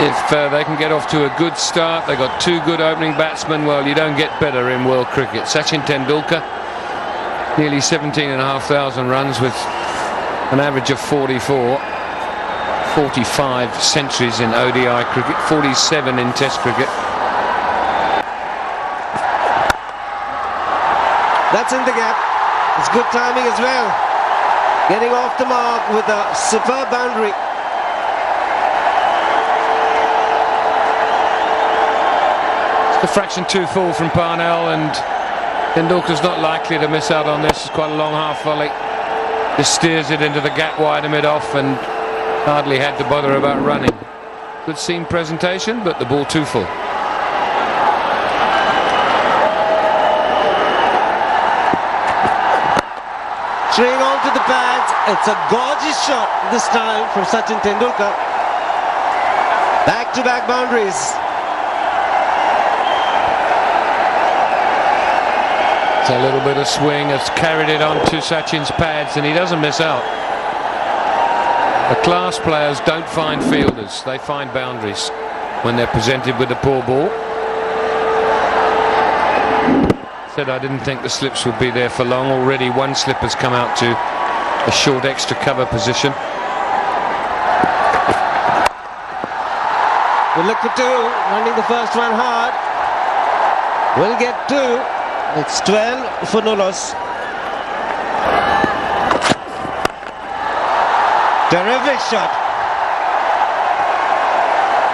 If they can get off to a good start, they've got two good opening batsmen, well, you don't get better in world cricket. Sachin Tendulkar, nearly 17,500 runs with an average of 44, 45 centuries in ODI cricket, 47 in Test cricket. That's in the gap. It's good timing as well. Getting off the mark with a superb boundary. The fraction too full from Parnell, and Tendulkar's not likely to miss out on this. It's quite a long half volley. Just steers it into the gap wide and mid-off, and hardly had to bother about running. Good seam presentation, but the ball too full. String onto the pads. It's a gorgeous shot this time from Sachin Tendulkar. Back-to-back boundaries. It's a little bit of swing. It's carried it onto Sachin's pads, and he doesn't miss out. The class players don't find fielders. They find boundaries when they're presented with a poor ball. Said I didn't think the slips would be there for long. Already one slip has come out to a short extra cover position. We'll look for two. Running the first one hard. We'll get two. It's 12 for no loss. Terrific shot.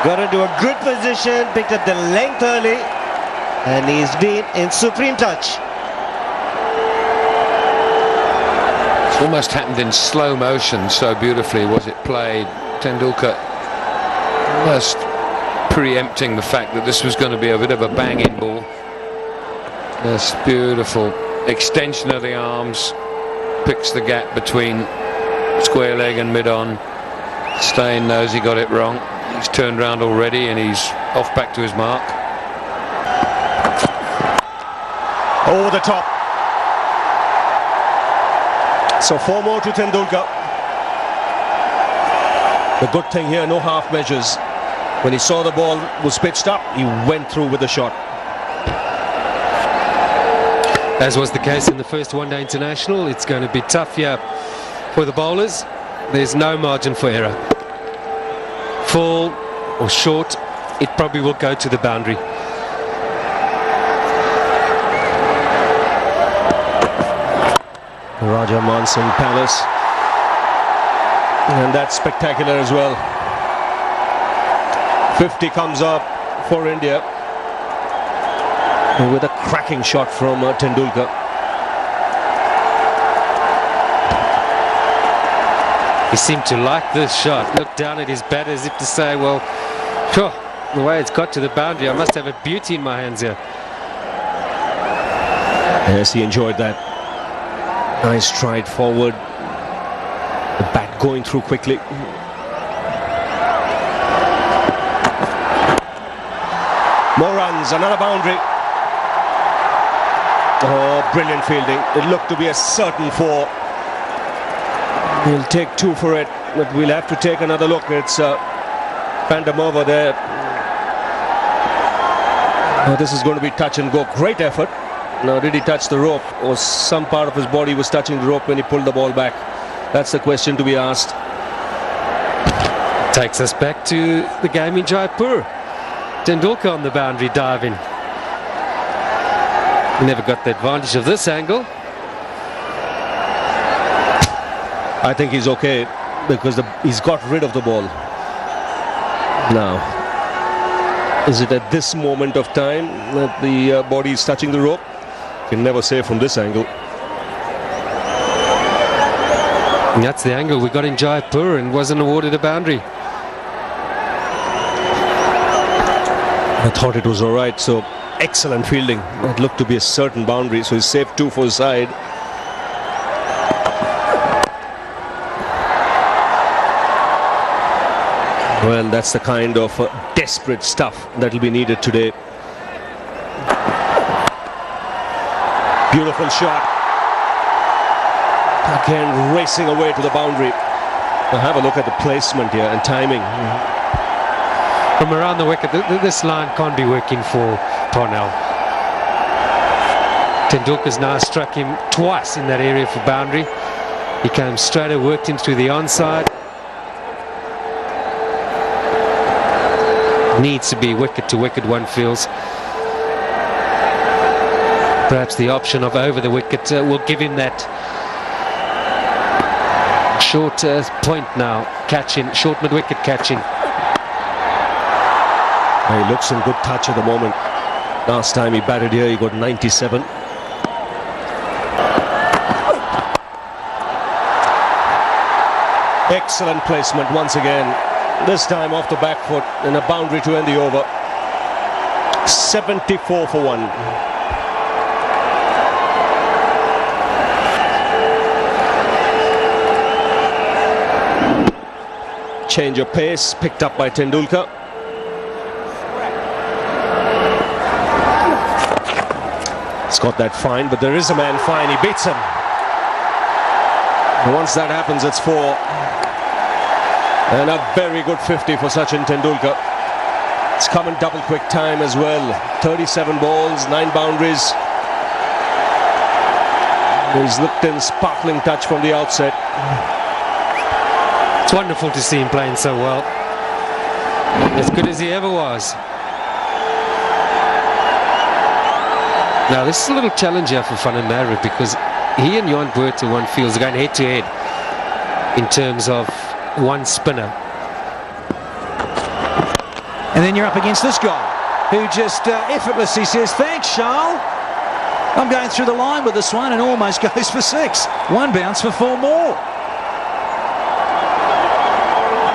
Got into a good position, picked up the length early, and he's been in supreme touch. It's almost happened in slow motion, so beautifully was it played. Tendulkar almost preempting the fact that this was going to be a bit of a banging ball. This beautiful extension of the arms, picks the gap between square leg and mid-on. Steyn knows he got it wrong. He's turned round already, and he's off back to his mark. Over the top. So 4 more to Tendulkar. The good thing here, no half measures. When he saw the ball was pitched up, he went through with the shot. As was the case in the first one-day international, it's going to be tough here for the bowlers. There's no margin for error. Full or short, it probably will go to the boundary. Raja Manson Palace, and that's spectacular as well. 50 comes up for India, with a cracking shot from Tendulkar. He seemed to like this shot. Looked down at his bat as if to say, well, sure, the way it's got to the boundary, I must have a beauty in my hands here. Yes, he enjoyed that. Nice stride forward. The bat going through quickly. More runs, another boundary. Oh, brilliant fielding. It looked to be a certain 4. He'll take 2 for it, but we'll have to take another look. It's Pandamova there. Oh, this is going to be touch and go. Great effort. Now, did he touch the rope, or some part of his body was touching the rope when he pulled the ball back? That's the question to be asked. Takes us back to the game in Jaipur. Tendulkar on the boundary diving. He never got the advantage of this angle. I think he's okay because he's got rid of the ball. Now, is it at this moment of time that the body is touching the rope? You can never say from this angle. And that's the angle we got in Jaipur and wasn't awarded a boundary. I thought it was all right, so excellent fielding. It looked to be a certain boundary, so he's saved 2 for his side. Well, that's the kind of desperate stuff that will be needed today. Beautiful shot. Again, racing away to the boundary. Now have a look at the placement here and timing. From around the wicket, this line can't be working for Parnell. Tendulkar's now struck him twice in that area for boundary. He came straight and worked into the onside. Needs to be wicket to wicket, one feels. Perhaps the option of over the wicket will give him that short point now, catching, short mid-wicket catching. He looks in good touch at the moment. Last time he batted here, he got 97. Excellent placement once again. This time off the back foot and a boundary to end the over. 74 for 1. Change of pace picked up by Tendulkar. He's got that fine, but there is a man fine. He beats him. And once that happens, it's 4. And a very good 50 for Sachin Tendulkar. It's come in double quick time as well. 37 balls, 9 boundaries. He's looked in sparkling touch from the outset. It's wonderful to see him playing so well. As good as he ever was. Now this is a little challenge here for Van der Merwe, because he and Johan Buerta, one feels, are going head to head in terms of one spinner. And then you're up against this guy who just effortlessly says, thanks, Charles. I'm going through the line with this one, and almost goes for 6. One bounce for 4 more.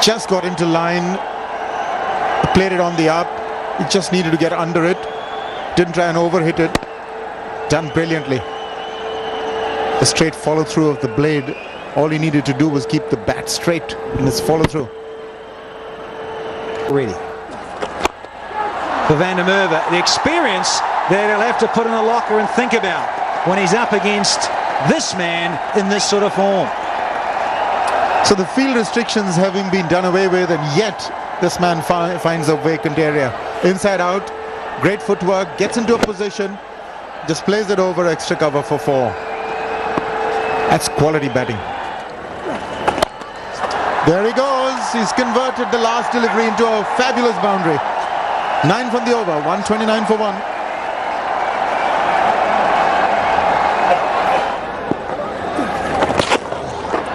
Just got into line, played it on the up. He just needed to get under it. Didn't try and overhit it. Done brilliantly. The straight follow through of the blade. All he needed to do was keep the bat straight in his follow through. Ready. For Van der Merwe, the experience that he'll have to put in the locker and think about when he's up against this man in this sort of form. So the field restrictions having been done away with, and yet this man finds a vacant area. Inside out, great footwork, gets into a position, just plays it over, extra cover for 4. That's quality batting. There he goes. He's converted the last delivery into a fabulous boundary. 9 from the over, 129 for 1.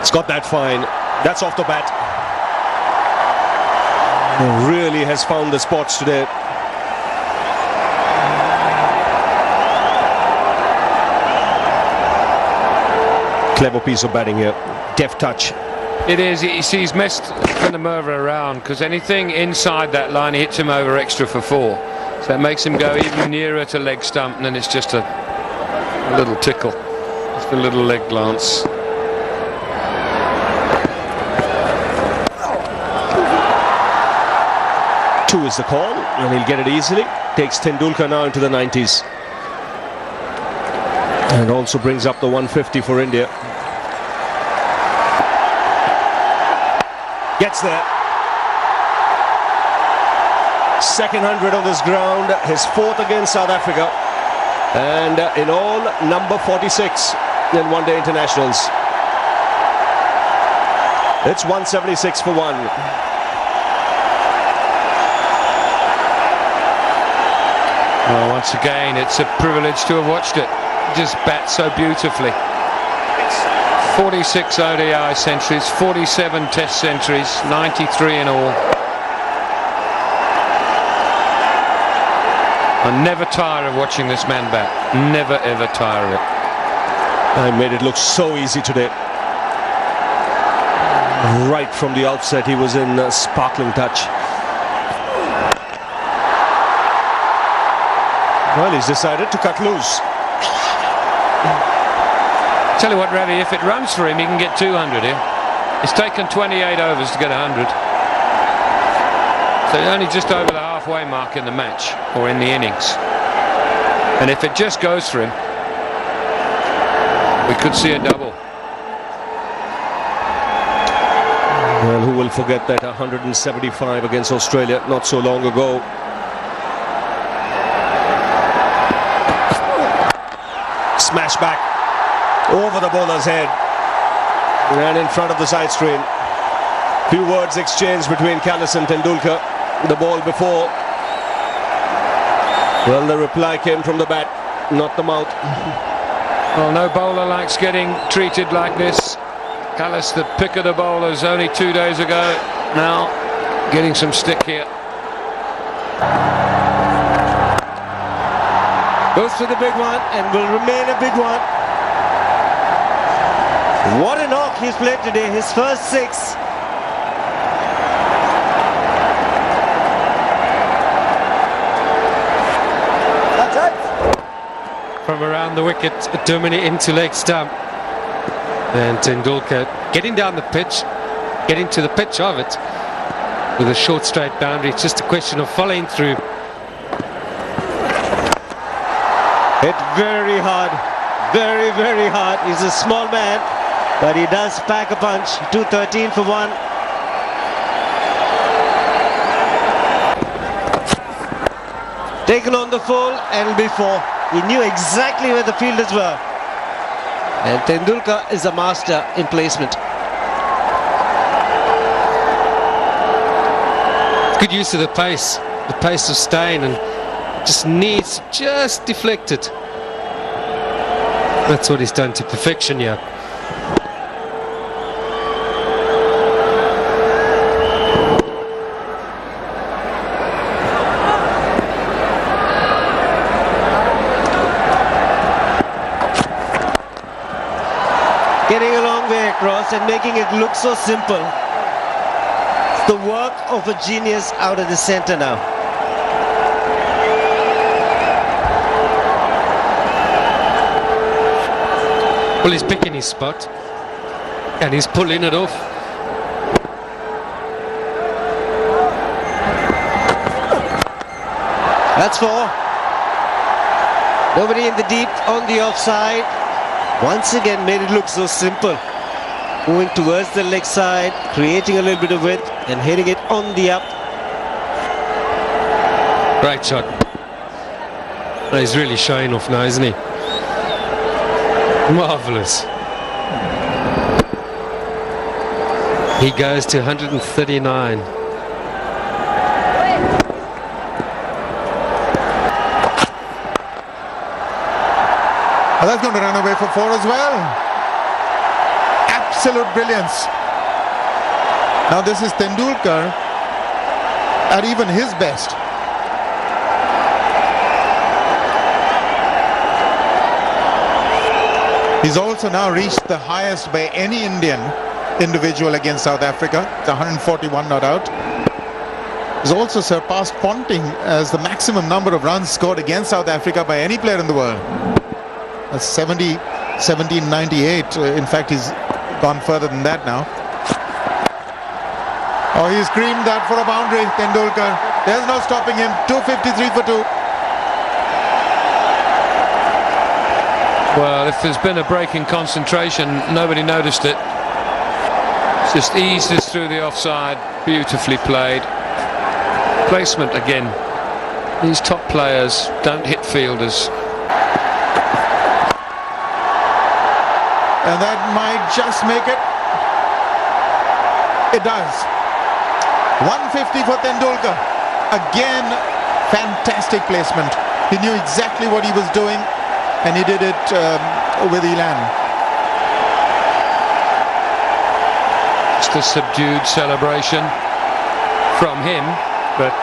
It's got that fine. That's off the bat. He really has found the spots today. Clever piece of batting here. Deft touch. It is. He's messed Van der Merwe around, because anything inside that line, he hits him over extra for 4. So it makes him go even nearer to leg stump, and then it's just a little tickle. Just a little leg glance. Two is the call, and he'll get it easily. Takes Tendulkar now into the 90s. And also brings up the 150 for India. Gets there. Second 100 on this ground, his 4th against South Africa. And in all, number 46 in one-day internationals. It's 176 for 1. Well, once again, it's a privilege to have watched it. Just bats so beautifully. 46 ODI centuries, 47 Test centuries, 93 in all. I never tire of watching this man bat. Never ever tire of it. I made it look so easy today. Right from the outset, he was in sparkling touch. Well, he's decided to cut loose. Tell you what, Ravi, if it runs for him, he can get 200 here. It's taken 28 overs to get 100. So only just over the halfway mark in the match, or in the innings. And if it just goes for him, we could see a double. Well, who will forget that 175 against Australia not so long ago? Smash back over the bowler's head and in front of the side screen. Few words exchanged between Kallis and Tendulkar. The ball before. Well, the reply came from the bat, not the mouth. Well, no bowler likes getting treated like this. Kallis, the pick of the bowlers only 2 days ago, now getting some stick here. Goes for the big one and will remain a big one. What a knock he's played today, his first 6. From around the wicket, Duminy into leg stump. And Tendulkar getting down the pitch, getting to the pitch of it with a short straight boundary. It's just a question of following through. Hit very hard, very, very hard. He's a small man, but he does pack a punch. 213 for 1. Taken on the full and before. He knew exactly where the fielders were. And Tendulkar is a master in placement. Good use of the pace of Steyn, and just needs just deflected. That's what he's done to perfection here. Getting a long way across and making it look so simple. It's the work of a genius out of the centre now. Well, he's picking his spot and he's pulling it off. That's 4. Nobody in the deep on the offside. Once again made it look so simple. Moving towards the leg side, creating a little bit of width and hitting it on the up. Great shot. Well, he's really showing off now, isn't he? Marvellous. He goes to 139. Well, that's going to run away for 4 as well. Absolute brilliance. Now this is Tendulkar at even his best. He's also now reached the highest by any Indian individual against South Africa. It's 141 not out. He's also surpassed Ponting as the maximum number of runs scored against South Africa by any player in the world. That's 1798. In fact, he's gone further than that now. Oh, he screamed that for a boundary, Tendulkar. There's no stopping him. 253 for 2. Well, if there's been a break in concentration, nobody noticed it. Just eases through the offside. Beautifully played. Placement again. These top players don't hit fielders. And that might just make it. It does. 150 for Tendulkar. Again, fantastic placement. He knew exactly what he was doing, and he did it with elan. Just a subdued celebration from him, but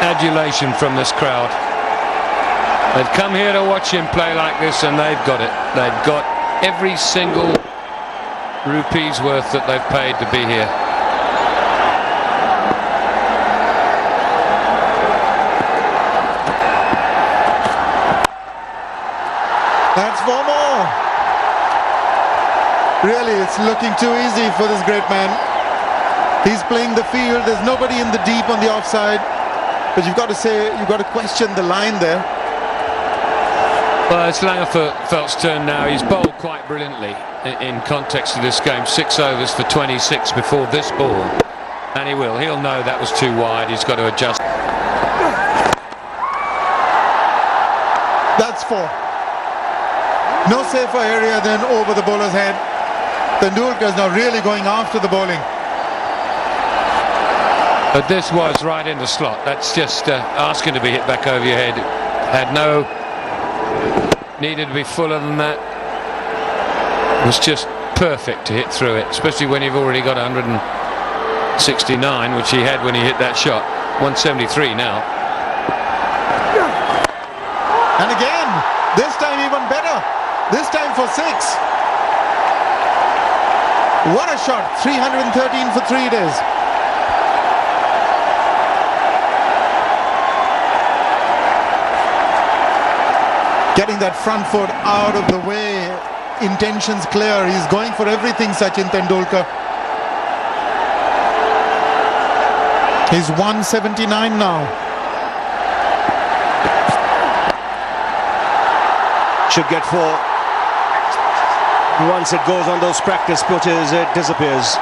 adulation from this crowd. They've come here to watch him play like this, and they've got it. They've got every single rupee's worth that they've paid to be here. That's 4 more. Really, it's looking too easy for this great man. He's playing the field. There's nobody in the deep on the offside. But you've got to say, you've got to question the line there. Well, it's Langerfeldt's turn now. He's bowled quite brilliantly. in context of this game. 6 overs for 26 before this ball, and he will. He'll know that was too wide. He's got to adjust. That's 4. No safer area than over the bowler's head. Tendulkar is now really going after the bowling. But this was right in the slot. That's just asking to be hit back over your head. Had no... Needed to be fuller than that. It was just perfect to hit through it, especially when you've already got 169, which he had when he hit that shot. 173 now. And again, this time even better. This time for 6. What a shot. 313 for 3 days. Getting that front foot out of the way. Intentions clear. He's going for everything, Sachin Tendulkar. He's 179 now. Should get 4. Once it goes on those practice pitches, it disappears.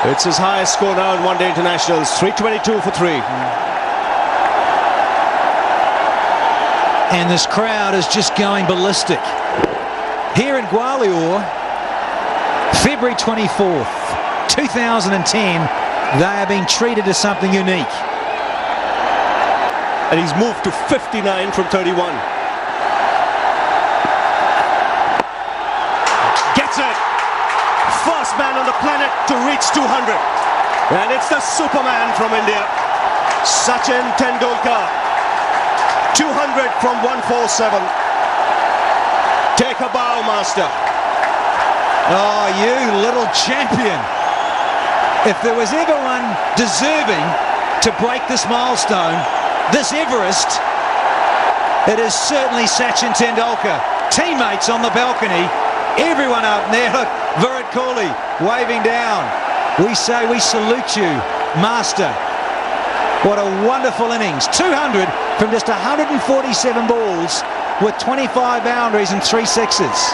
It's his highest score now in one-day internationals. 322 for 3. And this crowd is just going ballistic. Here in Gwalior, February 24th, 2010, they are being treated as something unique. And he's moved to 59 from 31. Gets it! First man on the planet to reach 200. And it's the Superman from India, Sachin Tendulkar. 200 from 147. Take a bow, master. Oh, you little champion. If there was ever one deserving to break this milestone, this Everest, it is certainly Sachin Tendulkar. Teammates on the balcony, everyone up there. Look, Virat Kohli waving down. We say we salute you, master. What a wonderful innings. 200 from just 147 balls with 25 boundaries and 3 sixes.